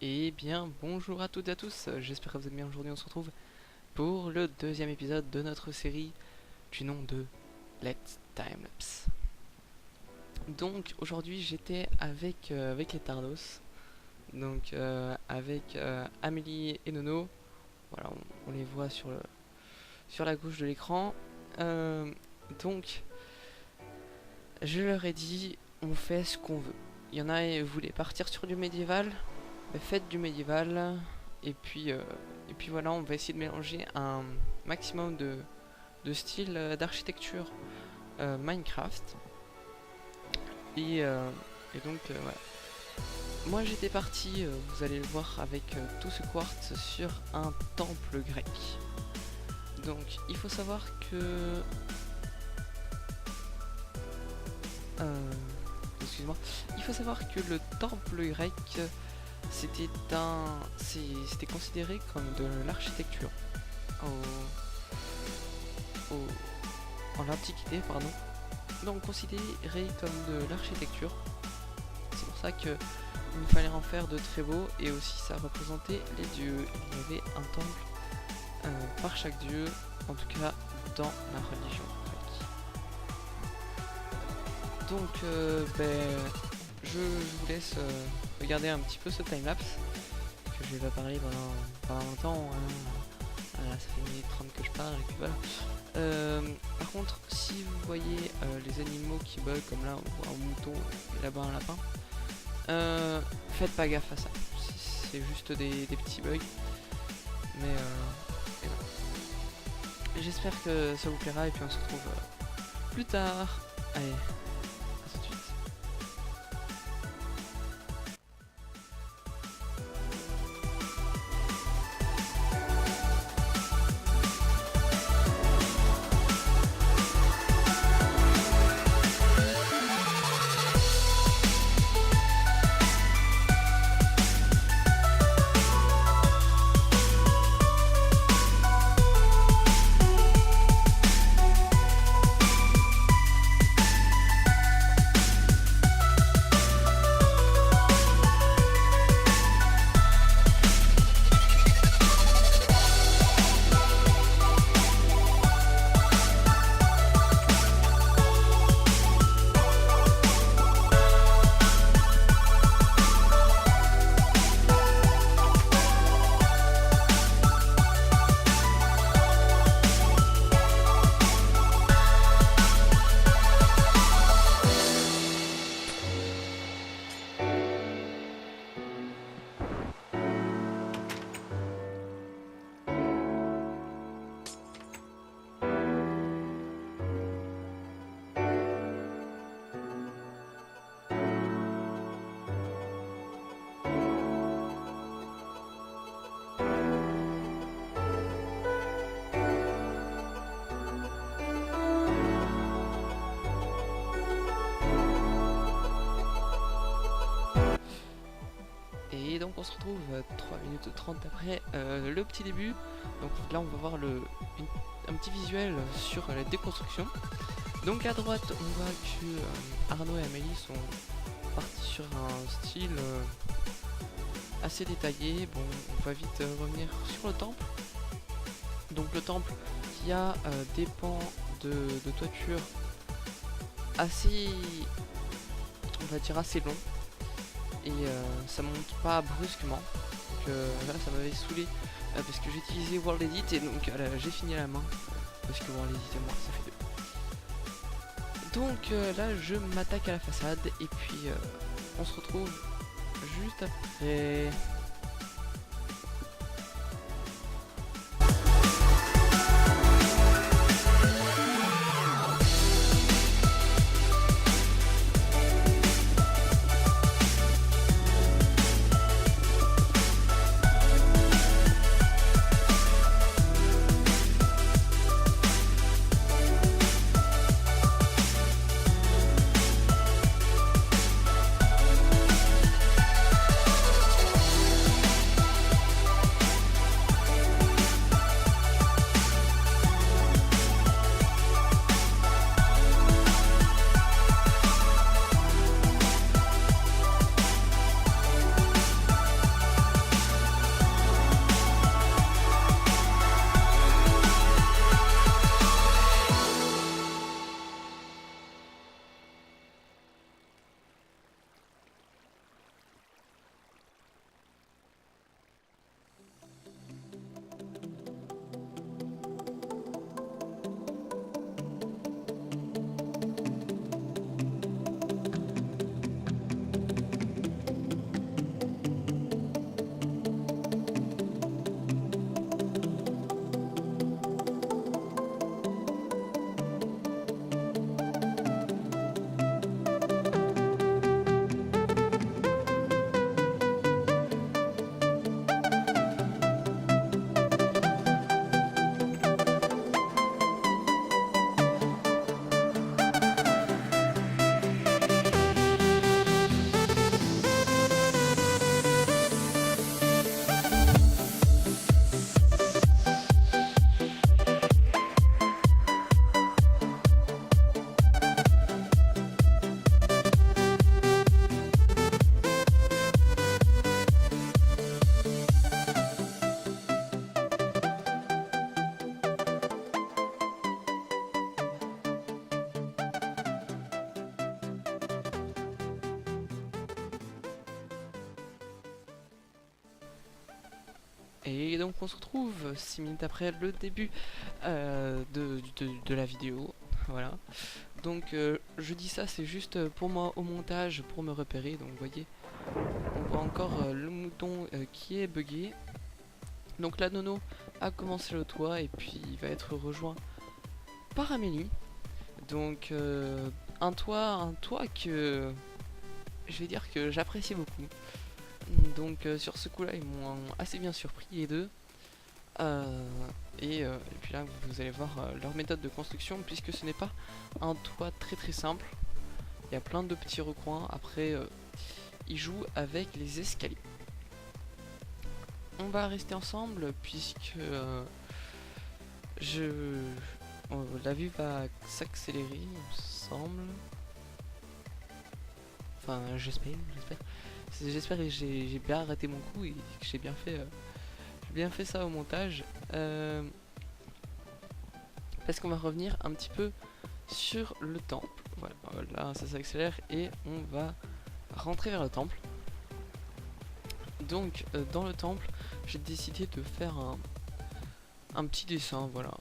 Et bien bonjour à toutes et à tous, j'espère que vous allez bien. Aujourd'hui on se retrouve pour le deuxième épisode de notre série du nom de Let's Timelapse. Donc aujourd'hui j'étais avec les Tardos, donc avec Amélie et Nono. Voilà, on les voit sur la gauche de l'écran. Donc je leur ai dit on fait ce qu'on veut. Il y en a qui voulaient partir sur du médiéval. Faites du médiéval et puis voilà, on va essayer de mélanger un maximum de styles d'architecture Minecraft et donc voilà. Moi j'étais parti, vous allez le voir, avec tout ce quartz sur un temple grec. Donc il faut savoir que excuse-moi, il faut savoir que le temple grec c'était considéré comme de l'architecture en l'Antiquité, pardon. Donc considéré comme de l'architecture. C'est pour ça que il fallait en faire de très beaux, et aussi ça représentait les dieux. Il y avait un temple par chaque dieu, en tout cas dans la religion grecque. Donc je vous laisse regarder un petit peu ce timelapse que je vais pas parler pendant longtemps, hein. Voilà, ça fait 1 minute 30 que je parle et puis voilà. Par contre, si vous voyez les animaux qui bug, comme là on voit un mouton et là-bas un lapin, faites pas gaffe à ça, c'est juste des petits bugs, mais et voilà. J'espère que ça vous plaira et puis on se retrouve plus tard. Allez, à tout de suite. Et donc on se retrouve 3 minutes 30 après le petit début. Donc là on va voir un petit visuel sur la déconstruction. Donc à droite on voit que Arnaud et Amélie sont partis sur un style assez détaillé. Bon, on va vite revenir sur le temple. Donc le temple qui a des pans de toiture assez, on va dire, assez longs. Et ça monte pas brusquement, donc là ça m'avait saoulé parce que j'ai utilisé World Edit et donc j'ai fini à la main parce que World Edit et moi ça fait 2. Donc là je m'attaque à la façade et puis on se retrouve juste après. Et donc on se retrouve 6 minutes après le début de la vidéo. Voilà. Donc je dis ça, c'est juste pour moi au montage, pour me repérer. Donc vous voyez, on voit encore le mouton qui est bugué. Donc là Nono a commencé le toit et puis il va être rejoint par Amélie. Donc un toit que je vais dire que j'apprécie beaucoup. Donc sur ce coup là ils m'ont assez bien surpris les deux. Et puis là vous allez voir leur méthode de construction, puisque ce n'est pas un toit très simple. Il y a plein de petits recoins. Après ils jouent avec les escaliers. On va rester ensemble puisque la vue va s'accélérer, il me semble. Enfin j'espère que j'ai bien arrêté mon coup et que j'ai bien fait ça au montage. Parce qu'on va revenir un petit peu sur le temple. Voilà, là ça s'accélère et on va rentrer vers le temple. Donc dans le temple, j'ai décidé de faire un petit dessin, voilà,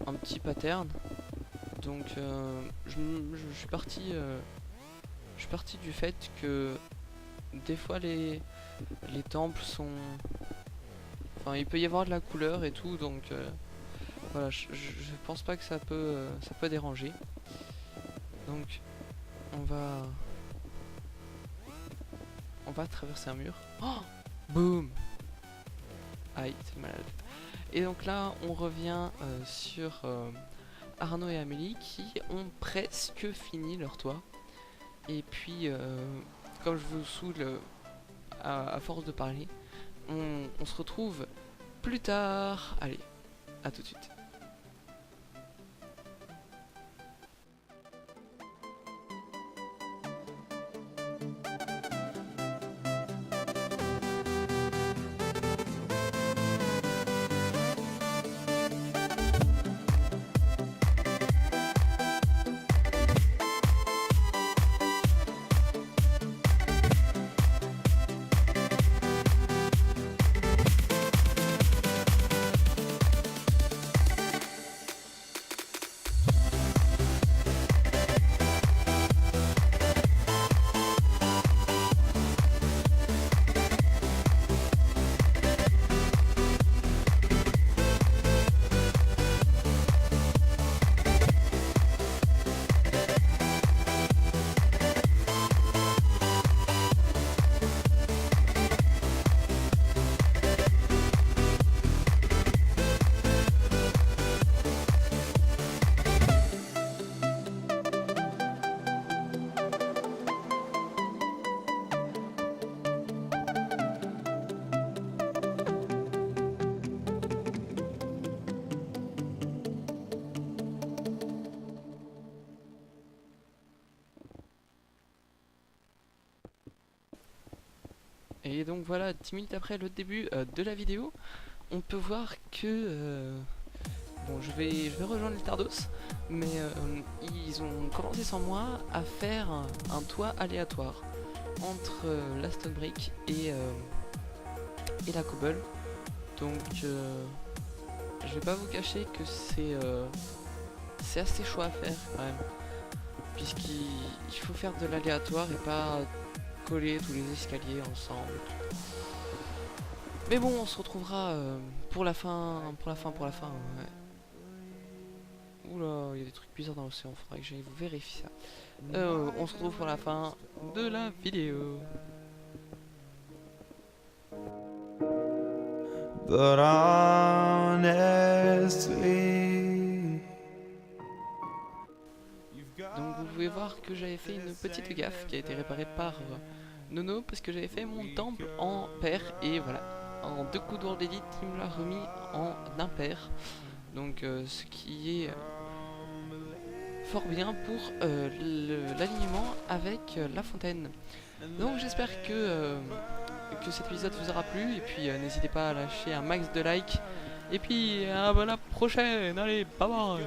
un petit pattern. Donc je suis parti du fait que des fois les temples sont, enfin il peut y avoir de la couleur et tout, donc voilà, je pense pas que ça peut déranger. Donc on va traverser un mur. Oh, boum. Aïe, c'est malade. Et donc là on revient sur Arnaud et Amélie qui ont presque fini leur toit. Et puis comme je vous saoule à force de parler, on se retrouve plus tard. Allez, à tout de suite. Et donc voilà, 10 minutes après le début de la vidéo, on peut voir que bon, je vais rejoindre les Tardos, mais ils ont commencé sans moi à faire un toit aléatoire entre la Stone Brick et la Cobble. Donc je vais pas vous cacher que c'est assez chaud à faire quand même, puisqu'il faut faire de l'aléatoire et pas coller tous les escaliers ensemble. Mais bon, on se retrouvera pour la fin. Ouais. Oula, il y a des trucs bizarres dans l'océan, faudrait que j'aille vous vérifier ça. On se retrouve pour la fin de la vidéo. But honestly... Donc vous pouvez voir que j'avais fait une petite gaffe qui a été réparée par Nono, parce que j'avais fait mon temple en pair et voilà, en 2 coups d'ours d'élite il me l'a remis en impair. Donc ce qui est fort bien pour l'alignement avec la fontaine. Donc j'espère que cet épisode vous aura plu, et puis n'hésitez pas à lâcher un max de likes, et puis à la prochaine, allez, bye bye.